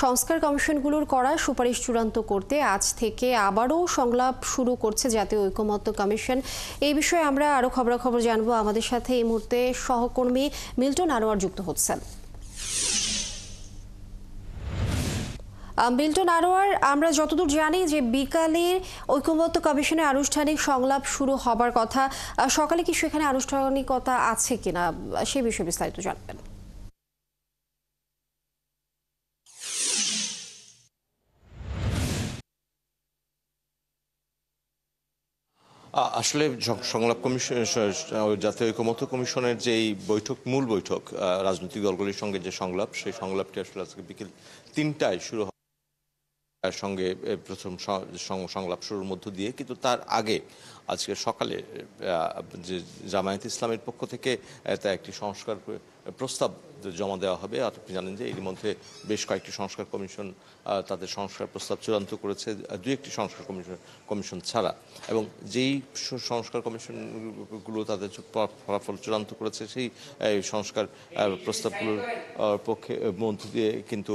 সংস্কার কমিশনগুলোর করা সুপারিশ চূড়ান্ত করতে আজ থেকে আবারও সংলাপ শুরু করছে জাতীয় ঐকমত্য কমিশন। এই বিষয়ে আমরা আরো খবরাখবর জানবো। আমাদের সাথে এই মুহূর্তে সহকর্মী মিল্টন আনোয়ার যুক্ত হচ্ছেন। মিল্টন আনোয়ার, আমরা যতদূর জানি যে বিকালে ঐকমত্য কমিশনের আনুষ্ঠানিক সংলাপ শুরু হবার কথা, সকালে কি সেখানে আনুষ্ঠানিকতা আছে কিনা সে বিষয়ে বিস্তারিত জানবেন। আসলে সংলাপ কমিশন, জাতীয় ঐকমত্য কমিশনের যেই মূল বৈঠক রাজনৈতিক দলগুলির সঙ্গে যে সংলাপ, সেই সংলাপটি আসলে আজকে বিকেল ৩টায় শুরু হয় সঙ্গে প্রথম সংলাপ শুরুর মধ্য দিয়ে। কিন্তু তার আগে আজকে সকালে যে জামায়াত ইসলামের পক্ষ থেকে তা একটি সংস্কার প্রস্তাব জমা দেওয়া হবে। আর আপনি জানেন যে এর মধ্যে বেশ কয়েকটি সংস্কার কমিশন তাদের সংস্কার প্রস্তাব চূড়ান্ত করেছে, দুই একটি সংস্কার কমিশন ছাড়া। এবং যেই সংস্কার কমিশনগুলো তাদের ফলাফল চূড়ান্ত করেছে, সেই সংস্কার প্রস্তাবগুলোর পক্ষে মধ্য দিয়ে কিন্তু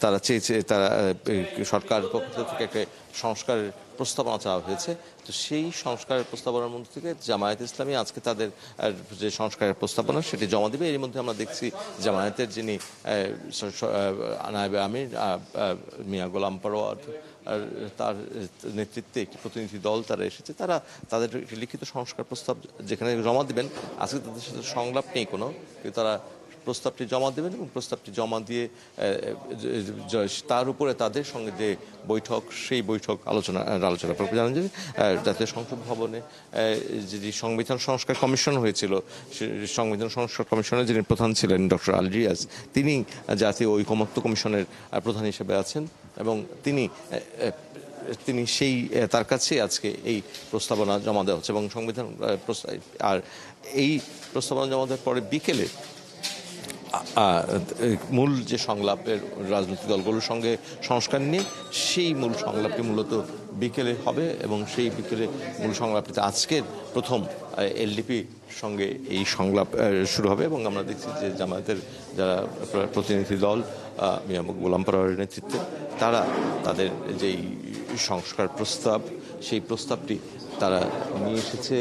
তারা চেয়েছে, তারা সরকারের পক্ষ থেকে একটা সংস্কারের প্রস্তাবনা চাওয়া হয়েছে। তো সেই সংস্কারের প্রস্তাবনার মধ্যে থেকে জামায়াত ইসলামী আজকে তাদের যে সংস্কারের প্রস্তাবনা সেটি জমা দেবে। এর মধ্যে আমরা দেখছি জামায়াতের যিনি নায়েবে আমির মিয়া গোলাম পরোয়ার, তার নেতৃত্বে একটি প্রতিনিধি দল তারা এসেছে। তারা তাদের একটি লিখিত সংস্কার প্রস্তাব যেখানে জমা দেবেন। আজকে তাদের সাথে সংলাপ নেই কোনো, কিন্তু তারা প্রস্তাবটি জমা দেবেন এবং প্রস্তাবটি জমা দিয়ে তার উপরে তাদের সঙ্গে যে বৈঠক, সেই বৈঠক আলোচনা জানেন যে জাতীয় সংসদ ভবনে যে সংবিধান সংস্কার কমিশন হয়েছিল, সংবিধান সংস্কার কমিশনের যিনি প্রধান ছিলেন ডক্টর আল রিয়াজ, তিনি জাতীয় ঐকমত্য কমিশনের প্রধান হিসেবে আছেন এবং তিনি তার কাছে আজকে এই প্রস্তাবনা জমা দেওয়া হচ্ছে এবং সংবিধান আর এই প্রস্তাবনা জমা দেওয়ার পরে বিকেলে মূল যে সংলাপের রাজনৈতিক দলগুলোর সঙ্গে সংস্কার নিয়ে, সেই মূল সংলাপটি মূলত বিকেলে হবে এবং সেই বিকেলে মূল সংলাপটিতে আজকের প্রথম এলডিপি সঙ্গে এই সংলাপ শুরু হবে। এবং আমরা দেখছি যে জামায়াতের যারা প্রতিনিধি দল মিয়া গোলাম পরোয়ারের নেতৃত্বে তারা তাদের যেই সংস্কার প্রস্তাব, সেই প্রস্তাবটি তারা নিয়ে এসেছে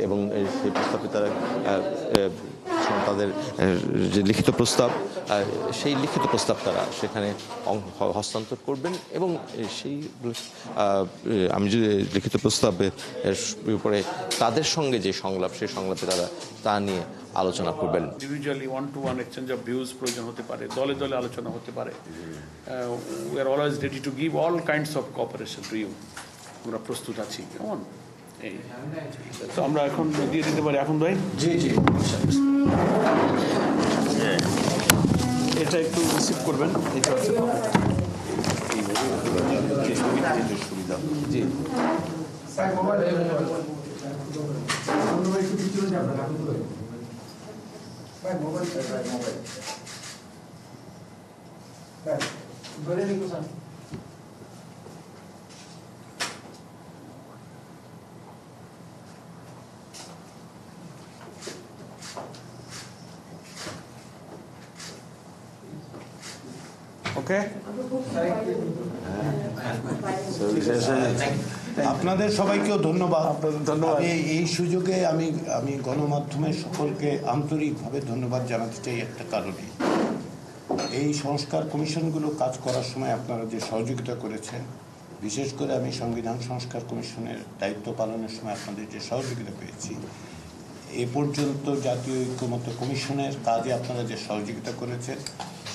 এবং সেই প্রস্তাবটি তারা তাদের যে লিখিত প্রস্তাব, সেই লিখিত প্রস্তাব তারা সেখানে হস্তান্তর করবেন এবং সেই আমি যদি লিখিত প্রস্তাবের উপরে তাদের সঙ্গে যে সংলাপ, সেই সংলাপে তারা তা নিয়ে আলোচনা করবেন। Individually one to one exchange of views প্রয়োজন হতে পারে, দলে দলে আলোচনা হতে পারে। We are always ready to give all kinds of cooperation to you. আমরা প্রস্তুত আছি। কেমন এই তো আমরা এখন দিয়ে দিতে পারি। এখন ভাই জি জি, এটা একটু রিসিভ করবেন। এটা হচ্ছে সুবিধা। জি ওকে। আপনাদের সবাইকেও ধন্যবাদ। এই সুযোগে আমি গণমাধ্যমের সকলকে আন্তরিকভাবে ধন্যবাদ জানাতে চাই একটা কারণে। এই সংস্কার কমিশনগুলো কাজ করার সময় আপনারা যে সহযোগিতা করেছেন, বিশেষ করে আমি সংবিধান সংস্কার কমিশনের দায়িত্ব পালনের সময় আপনাদের যে সহযোগিতা পেয়েছি, এ পর্যন্ত জাতীয় ঐকমত্য কমিশনের কাজে আপনারা যে সহযোগিতা করেছেন,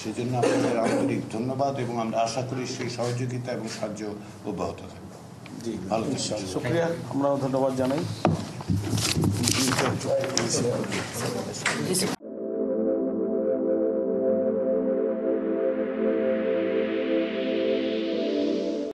সেজন্য আপনাদের আন্তরিক ধন্যবাদ এবং আমরা আশা করি সেই সহযোগিতা এবং সাহায্য অব্যাহত থাকবে। জি, ভালো শুক্রিয়া। আমরাও ধন্যবাদ জানাই।